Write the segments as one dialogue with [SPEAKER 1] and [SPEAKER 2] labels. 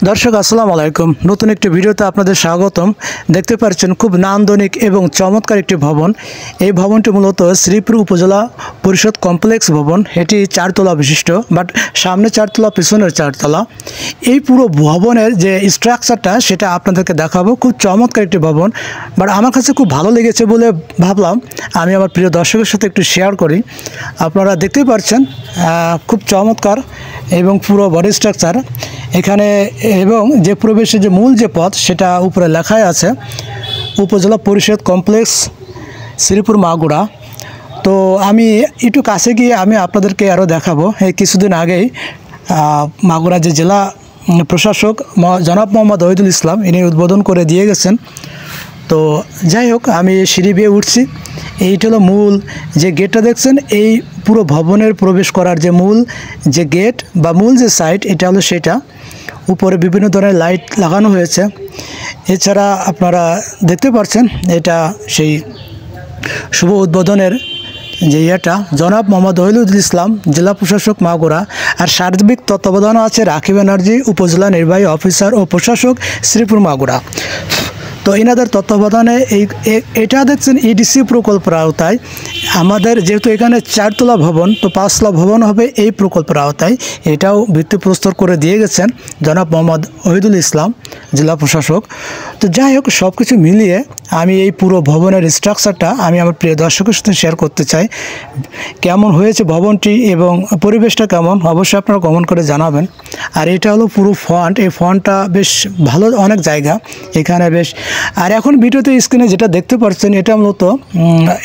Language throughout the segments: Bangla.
[SPEAKER 1] দর্শক আসসালামু আলাইকুম, নতুন একটি ভিডিওতে আপনাদের স্বাগতম। দেখতে পাচ্ছেন খুব নান্দনিক এবং চমৎকার একটি ভবন। এই ভবনটি মূলত শ্রীপুর উপজেলা পরিষদ কমপ্লেক্স ভবন। এটি 4 তলা বিশিষ্ট, বাট সামনে 4 তলা, পিছনের 4 তলা। এই পুরো ভবনের যে স্ট্রাকচারটা সেটা আপনাদেরকে দেখাবো। খুব চমৎকার একটি ভবন, বাট আমার কাছে খুব ভালো লেগেছে বলে ভাবলাম আমি আমার প্রিয় দর্শকের সাথে একটু শেয়ার করি। আপনারা দেখতেই পাচ্ছেন খুব চমৎকার এবং পুরো বডি স্ট্রাকচার এখানে, এবং যে প্রবেশের যে মূল যে পথ সেটা উপরে লেখাই আছে উপজেলা পরিষদ কমপ্লেক্স শ্রীপুর মাগুরা। তো আমি একটু কাছে গিয়ে আমি আপনাদেরকে আরও দেখাবো। এই কিছুদিন আগেই মাগুরা যে জেলা প্রশাসক জনাব মোহাম্মদ ওহিদুল ইসলাম ইনি উদ্বোধন করে দিয়ে গেছেন। তো যাই হোক, আমি সিঁড়ি বেয়ে উঠছি। এইটা হলো মূল যে গেটটা দেখছেন, এই পুরো ভবনের প্রবেশ করার যে মূল যে গেট বা মূল যে সাইট, এটা হলো সেটা। উপরে বিভিন্ন ধরনের লাইট লাগানো হয়েছে। এছাড়া আপনারা দেখতে পাচ্ছেন এটা সেই শুভ উদ্বোধনের যে ইয়েটা জনাব মোহাম্মদ ওহিদুল ইসলাম, জেলা প্রশাসক মাগুরা। আর সার্বিক তত্ত্বাবধানে আছে রাকিব ব্যানার্জি, উপজেলা নির্বাহী অফিসার ও প্রশাসক শ্রীপুর মাগুরা। তো এনাদের তত্ত্বাবধানে এটা দেখছেন ইডিসি প্রকল্পের আওতায়। আমাদের যেহেতু এখানে 4 তলা ভবন, তো 5 তলা ভবন হবে এই প্রকল্পের আওতায়। এটাও ভিত্তিপ্রস্তর করে দিয়ে গেছেন জনাব মোহাম্মদ ওহিদুল ইসলাম, জেলা প্রশাসক। তো যাই হোক, সব কিছু মিলিয়ে আমি এই পুরো ভবনের স্ট্রাকচারটা আমি আমার প্রিয় দর্শকের সাথে শেয়ার করতে চাই। কেমন হয়েছে ভবনটি এবং পরিবেশটা কেমন, অবশ্যই আপনারা কমেন্ট করে জানাবেন। আর এটা হলো পুরো ফ্রন্ট। এই ফ্রন্টটা বেশ ভালো, অনেক জায়গা এখানে বেশ। আর এখন ভিডিওতে স্ক্রিনে যেটা দেখতে পাচ্ছেন এটা মূলত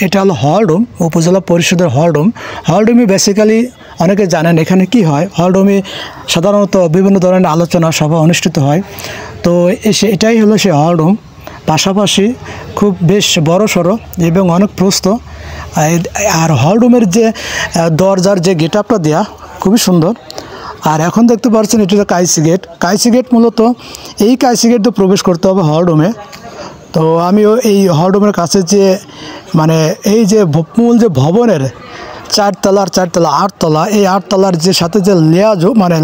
[SPEAKER 1] এটা হলো হল রুম, উপজেলা পরিষদের হল রুম। হল রুমে বেসিক্যালি অনেকে জানেন এখানে কি হয়। হল রুমে সাধারণত বিভিন্ন ধরনের আলোচনা সভা অনুষ্ঠিত হয়। তো এটাই হলো সেই হল রুম। পাশাপাশি খুব বেশ বড় সড়ো এবং অনেক প্রস্থ। আর হল রুমের যে দরজার যে গেট আপটা দেওয়া খুবই সুন্দর। আর এখন দেখতে পাচ্ছেন এটা হলো কাইসি গেট। কাইসি গেট মূলত এই কাইসি গেট দিয়ে প্রবেশ করতে হবে হল রুমে। তো আমিও এই হল রুমের কাছে যে মানে এই যে মূল যে ভবনের 4 তলার 8 তলা, এই 8 তলার যে সাথে যে মানে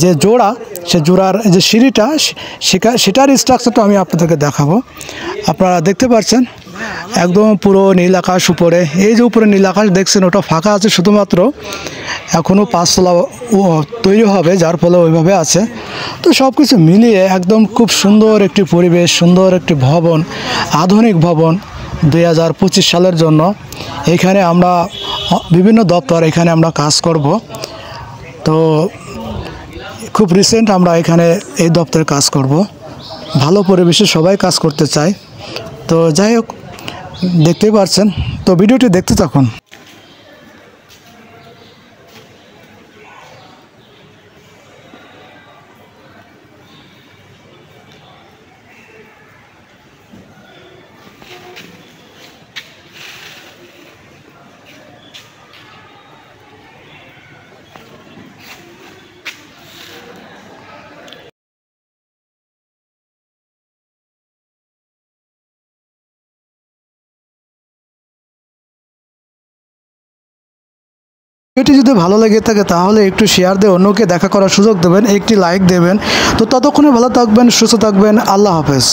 [SPEAKER 1] যে জোড়া, সে জোড়ার যে সিঁড়িটা সেটার স্ট্রাকচারটা আমি আপনাদেরকে দেখাবো। আপনারা দেখতে পাচ্ছেন একদম পুরো নীল আকাশ উপরে। এই যে উপরে নীল আকাশ দেখছেন ওটা ফাঁকা আছে, শুধুমাত্র এখনও 5 তলা তৈরি হবে, যার ফলে ওইভাবে আছে। তো সব কিছু মিলিয়ে একদম খুব সুন্দর একটি পরিবেশ, সুন্দর একটি ভবন, আধুনিক ভবন 2025 সালের জন্য। এখানে আমরা বিভিন্ন দপ্তর এখানে আমরা কাজ করব। তো খুব রিসেন্ট আমরা এখানে এই দপ্তরে কাজ করব। ভালো পরিবেশে সবাই কাজ করতে চায়। তো যাই হোক, দেখতেই পাচ্ছেন। তো ভিডিওটি দেখতে থাকুন। ভিডিওটি যদি ভালো লেগে থাকে তাহলে একটু শেয়ার দিয়ে অন্যকে দেখা করার সুযোগ দেবেন, একটি লাইক দেবেন। তো ততক্ষণে ভালো থাকবেন, সুস্থ থাকবেন। আল্লাহ হাফেজ।